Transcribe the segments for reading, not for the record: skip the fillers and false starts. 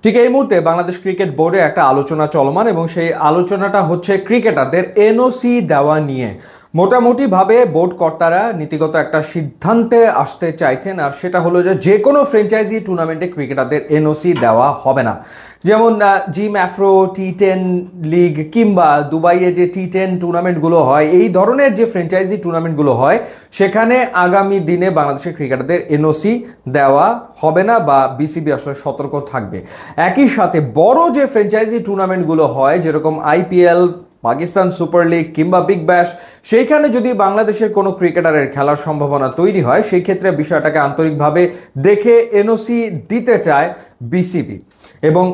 ঠিক এই মুহূর্তে বাংলাদেশ ক্রিকেট বোর্ডে একটা আলোচনা চলমান এবং সেই আলোচনাটা হচ্ছে ক্রিকেটারদের এনওসি দেওয়া নিয়ে। মোটামুটিভাবে বোর্ড কর্তারা নীতিগত একটা সিদ্ধান্তে আসতে চাইছেন, আর সেটা হলো যে কোনো ফ্র্যাঞ্চাইজি টুর্নামেন্টে ক্রিকেটারদের এনওসি দেওয়া হবে না। যেমন জিম আফ্রো টি10 লিগ কিংবা দুবাইয়ে যে টি10 টুর্নামেন্টগুলো হয়, এই ধরনের যে ফ্র্যাঞ্চাইজি টুর্নামেন্টগুলো হয় সেখানে আগামী দিনে বাংলাদেশের ক্রিকেটারদের এনওসি দেওয়া হবে না বা বিসিবি আসলে সতর্ক থাকবে। একই সাথে বড় যে ফ্র্যাঞ্চাইজি টুর্নামেন্টগুলো হয় যেরকম আইপিএল, পাকিস্তান সুপার লিগ কিংবা বিগ ব্যাশ, সেইখানে যদি বাংলাদেশের কোনো ক্রিকেটারের খেলার সম্ভাবনা তৈরি হয় সেই ক্ষেত্রে বিষয়টাকে আন্তরিকভাবে দেখে এনওসি দিতে চায় বিসিবি। এবং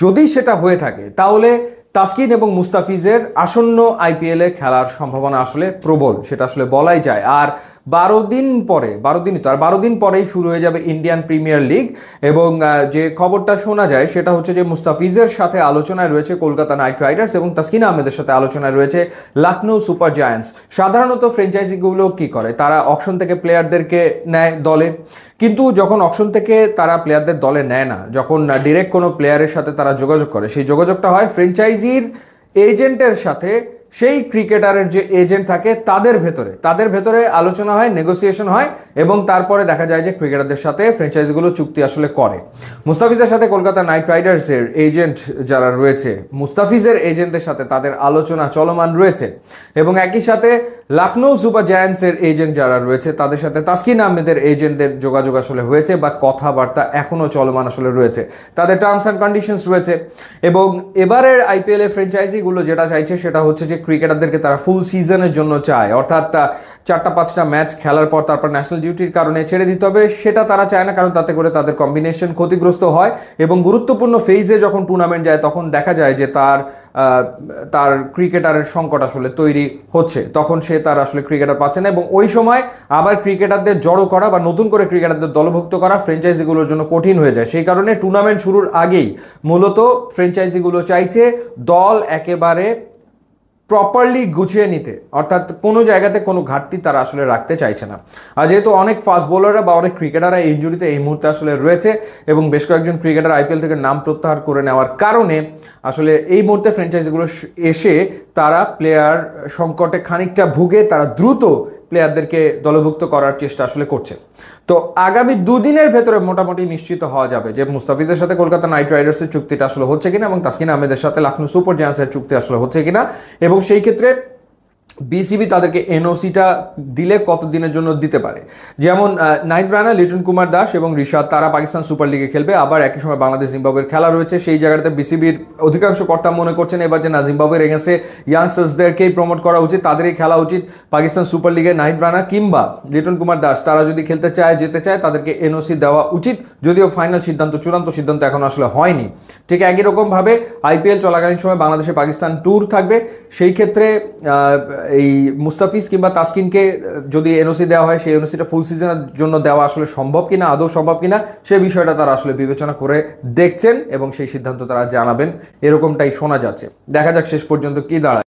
যদি সেটা হয়ে থাকে তাহলে তাসকিন এবং মুস্তাফিজের আসন্ন আইপিএলে খেলার সম্ভাবনা আসলে প্রবল, সেটা আসলে বলাই যায়। আর 12 দিন পরেই শুরু হয়ে যাবে ইন্ডিয়ান প্রিমিয়ার লিগ। এবং যে খবরটা শোনা যায় সেটা হচ্ছে যে মুস্তাফিজের সাথে আলোচনায় রয়েছে কলকাতা নাইট রাইডার্স এবং তাসকিন আহমেদের সাথে আলোচনায় রয়েছে লখনৌ সুপার জায়ান্টস। সাধারণত ফ্র্যাঞ্চাইজিগুলো কি করে, তারা অকশন থেকে প্লেয়ারদেরকে নেয় দলে, কিন্তু যখন অকশন থেকে তারা প্লেয়ারদের দলে নেয় না, যখন ডিরেক্ট কোনো প্লেয়ারের সাথে তারা যোগাযোগ করে, সেই যোগাযোগটা হয় ফ্র্যাঞ্চাইজির এজেন্টের সাথে। সেই ক্রিকেটারের যে এজেন্ট থাকে তাদের ভেতরে আলোচনা হয়, নেগোসিয়েশন হয় এবং তারপরে দেখা যায় যে ক্রিকেটারদের সাথে ফ্র্যাঞ্চাইজিগুলো চুক্তি আসলে করে। মুস্তাফিজের সাথে কলকাতা নাইট রাইডার্সের এজেন্ট যারা রয়েছে, মুস্তাফিজের এজেন্টদের সাথে তাদের আলোচনা চলমান রয়েছে এবং একই সাথে লখনৌ সুপার জায়ান্টসের এজেন্ট যারা রয়েছে তাদের সাথে তাসকিন আহমেদের এজেন্টদের যোগাযোগ আসলে হয়েছে বা কথাবার্তা এখনও চলমান আসলে রয়েছে, তাদের টার্মস অ্যান্ড কন্ডিশনস রয়েছে। এবং এবারের আইপিএলের ফ্র্যাঞ্চাইজিগুলো যেটা চাইছে সেটা হচ্ছে যে ক্রিকেটারদেরকে তারা ফুল সিজনের জন্য চায়, অর্থাৎ 4-5টা ম্যাচ খেলার পর তারপর ন্যাশনাল ডিউটির কারণে ছেড়ে দিতে হবে, সেটা তারা চায় না, কারণ তাতে করে তাদের কম্বিনেশন ক্ষতিগ্রস্ত হয় এবং গুরুত্বপূর্ণ ফেজে যখন টুর্নামেন্ট যায় তখন দেখা যায় যে তার ক্রিকেটারের সংকট আসলে তৈরি হচ্ছে, তখন সে তার আসলে ক্রিকেটার পাচ্ছে না এবং ওই সময় আবার ক্রিকেটারদের জড়ো করা বা নতুন করে ক্রিকেটারদের দলভুক্ত করা ফ্র্যাঞ্চাইজিগুলোর জন্য কঠিন হয়ে যায়। সেই কারণে টুর্নামেন্ট শুরুর আগেই মূলত ফ্র্যাঞ্চাইজিগুলো চাইছে দল একেবারে প্রপারলি গুছিয়ে নিতে, অর্থাৎ কোনো জায়গাতে কোনো ঘাটতি তারা আসলে রাখতে চাইছে না। আর যেহেতু অনেক ফাস্ট বোলাররা বা অনেক ক্রিকেটাররা ইনজুরিতে এই মুহূর্তে আসলে রয়েছে এবং বেশ কয়েকজন ক্রিকেটার আইপিএল থেকে নাম প্রত্যাহার করে নেওয়ার কারণে আসলে এই মুহূর্তে ফ্র্যাঞ্চাইজিগুলো এসে তারা প্লেয়ার সংকটে খানিকটা ভুগে তারা দ্রুত প্লেয়ারদেরকে দলভুক্ত করার চেষ্টা আসলে করছে। তো আগামী দুদিনের ভেতরে মোটামুটি নিশ্চিত হওয়া যাবে যে মুস্তাফিজের সাথে কলকাতা নাইট রাইডার্সের চুক্তিটা আসলে হচ্ছে কিনা এবং তাসকিন আহমেদের সাথে লখনৌ সুপার জায়ান্টসের চুক্তি আসলে হচ্ছে কিনা, এবং সেই ক্ষেত্রে বিসিবি তাদেরকে এনওসিটা দিলে কত দিনের জন্য দিতে পারে। যেমন নাহিদ রানা, লিটন কুমার দাস এবং রিশাদ তারা পাকিস্তান সুপার লিগে খেলবে, আবার একই সময় বাংলাদেশ জিম্বাবুয়ের খেলা রয়েছে। সেই জায়গাতে বিসিবির অধিকাংশ কর্তা মনে করছেন এবার যে না, জিম্বাবুয়ের এগেন্সে ইয়াংস্টার্সদেরকেই প্রমোট করা উচিত, তাদেরই খেলা উচিত পাকিস্তান সুপার লিগে। নাহিদ রানা কিংবা লিটন কুমার দাস তারা যদি খেলতে চায়, যেতে চায়, তাদেরকে এনওসি দেওয়া উচিত, যদিও ফাইনাল সিদ্ধান্ত, চূড়ান্ত সিদ্ধান্ত এখন আসলে হয়নি। ঠিক একই রকমভাবে আইপিএল চলাকালীন সময় বাংলাদেশে পাকিস্তান ট্যুর থাকবে, সেই ক্ষেত্রে এই মুস্তাফিজ কিংবা তাসকিনকে যদি এনওসি দেওয়া হয় সেই এনওসিটা ফুল সিজনের জন্য দেওয়া আসলে সম্ভব কিনা, আদৌ সম্ভব কিনা, সেই বিষয়টা তারা আসলে বিবেচনা করে দেখছেন এবং সেই সিদ্ধান্ত তারা জানাবেন, এরকমটাই শোনা যাচ্ছে। দেখা যাক শেষ পর্যন্ত কি দাঁড়ায়।